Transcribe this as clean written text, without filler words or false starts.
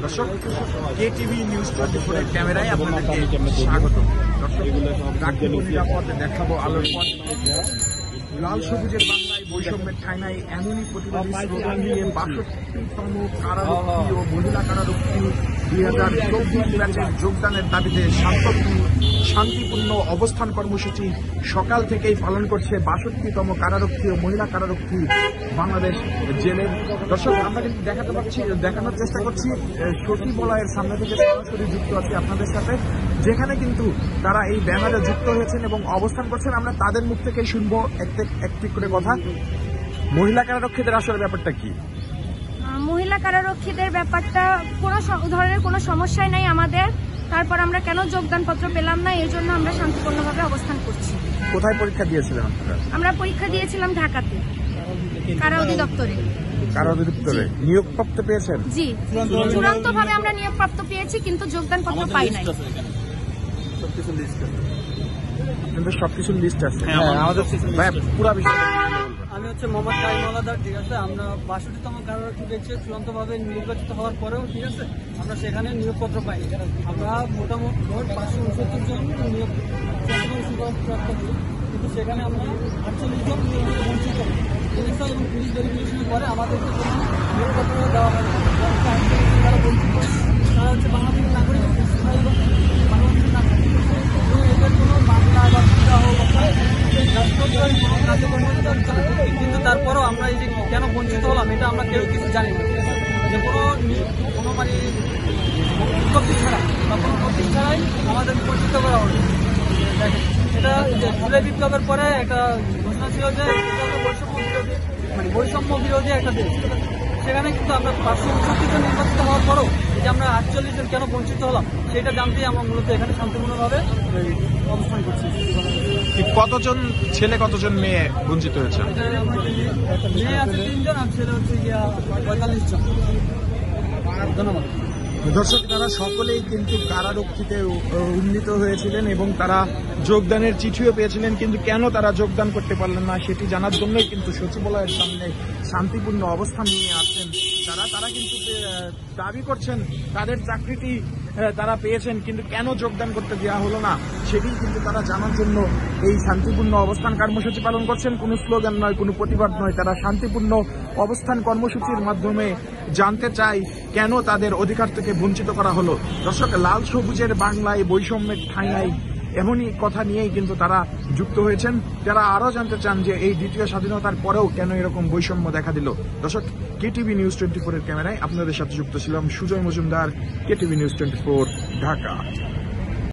দর্শক, KTV news 24 এর ক্যামেরায় আপনাদেরকে স্বাগত। দর্শক, নিরাপদ দেখাবো আলোর পথ। লাল সবুজের বাংলায় বৈষম্যের ঠাঁই এমনই প্রতিবাদী স্লোগান নিয়ে ৬২তম কারারক্ষী ও মহিলা কারারক্ষী ২০২৪ ব্যাচের যোগদানের দাবিতে শান্তিপূর্ণ অবস্থান কর্মসূচি সকাল থেকেই পালন করছে ৬২তম কারারক্ষী ও মহিলা কারারক্ষী বাংলাদেশ জেলের। দর্শক, আমরা কিন্তু দেখানোর চেষ্টা করছি সচিবালয়ের সামনে থেকে সরাসরি যুক্ত আছি আপনাদের সাথে, যেখানে কিন্তু তারা এই ব্যানারে যুক্ত হয়েছেন এবং অবস্থান করছেন। আমরা তাদের মুখ থেকেই শুনবো একটি করে কথা। মহিলা কারারক্ষীদের আসলে ব্যাপারটা কি? মহিলা কারারক্ষীদের ব্যাপারটা কোনো ধরনের কোনো সমস্যাই নাই আমাদের। তারপর আমরা কেন যোগদানপত্র পেলাম না, এই জন্য আমরা শান্তিপূর্ণভাবে অবস্থান করছি। কোথায় পরীক্ষা দিয়েছিলেন আপনারা? আমরা পরীক্ষা দিয়েছিলাম ঢাকাতে, কারা অধিদপ্তরে। কারা অধিদপ্তরে নিয়োগপ্রাপ্ত পেয়েছেন? জি, চূড়ান্তভাবে আমরা নিয়োগপ্রাপ্ত পেয়েছি, কিন্তু যোগদানপত্র পাই নাই। কিন্তু সবকিছুর লিস্ট আছে পুরো বিষয়। আমি হচ্ছে মোহাম্মদ কাইমুল্লাহ। ঠিক আছে, আমরা ৬২তম কারারক্ষী বেঁচে চূড়ান্তভাবে নির্বাচিত হওয়ার পরেও ঠিক আছে আমরা সেখানে নিয়োগপত্র পাইনি। আমরা মোটামুটি ৫৬৯ জন নিয়োগ প্রাপ্ত করি, কিন্তু সেখানে আমরা ৪৮ জন বঞ্চিত হই। এবং পুলিশ ভেরিফিকেশনের পরে আমাদেরকে কোনো নিয়োগপত্র দেওয়া হয় না। যারা বঞ্চিত তারা হচ্ছে বাংলাদেশের নাগরিক, বাংলাদেশের নাগরিক, এদের কোনো মামলা বা বিবাহ কিন্তু তারপরও আমরা এই যে কেন বঞ্চিত হলাম এটা আমরা কেউ কিছু জানি না। যে কোনো মানে বিজ্ঞপ্তি ছাড়া বা কোনো নোটিশ ছাড়াই আমাদের বঞ্চিত করা হলো। এটা জুলাই বিপ্লবের পরে একটা ঘোষণা ছিল যে বৈষম্য বিরোধী একটা দেশ। সেখানে কিন্তু আমরা ৫৬৯ জন নির্বাচিত হওয়ার পরও যে আমরা ৪৮ জন কেন বঞ্চিত হলাম সেটা জানতেই আমরা মূলত এখানে শান্তিপূর্ণভাবে অবস্থান করছি। কতজন ছেলে কতজন মেয়ে বঞ্চিত হয়েছে? মেয়ে আছে ৩ জন আর ছেলে হচ্ছে ৪৫ জন। ধন্যবাদ। দর্শক, তারা সকলেই কিন্তু কারারক্ষীতে উন্নীত হয়েছিলেন এবং তারা যোগদানের চিঠিও পেয়েছিলেন, কিন্তু কেন তারা যোগদান করতে পারলেন না সেটি জানার জন্যই কিন্তু সচিবালয়ের সামনে শান্তিপূর্ণ অবস্থান নিয়ে আসছেন তারা কিন্তু দাবি করছেন তাদের চাকরিটি তারা পেয়েছেন, কিন্তু কেন যোগদান করতে দেওয়া হলো না সেটি কিন্তু তারা জানার জন্য এই শান্তিপূর্ণ অবস্থান কর্মসূচি পালন করছেন। কোনো স্লোগান নয়, কোনো প্রতিবাদ নয়, তারা শান্তিপূর্ণ অবস্থান কর্মসূচির মাধ্যমে জানতে চায় কেন তাদের অধিকার থেকে বঞ্চিত করা হলো। দর্শক, লাল সবুজের বাংলায় বৈষম্যের ঠাঁই এমনই কথা নিয়েই কিন্তু তারা যুক্ত হয়েছেন। যারা আরও জানতে চান যে এই দ্বিতীয় স্বাধীনতার পরেও কেন এরকম বৈষম্য দেখা দিল। দর্শক, কেটিভি নিউজ 24 এর ক্যামেরায় আপনাদের সাথে যুক্ত ছিলাম সুজয় মজুমদার, কেটিভি নিউজ 24, ঢাকা।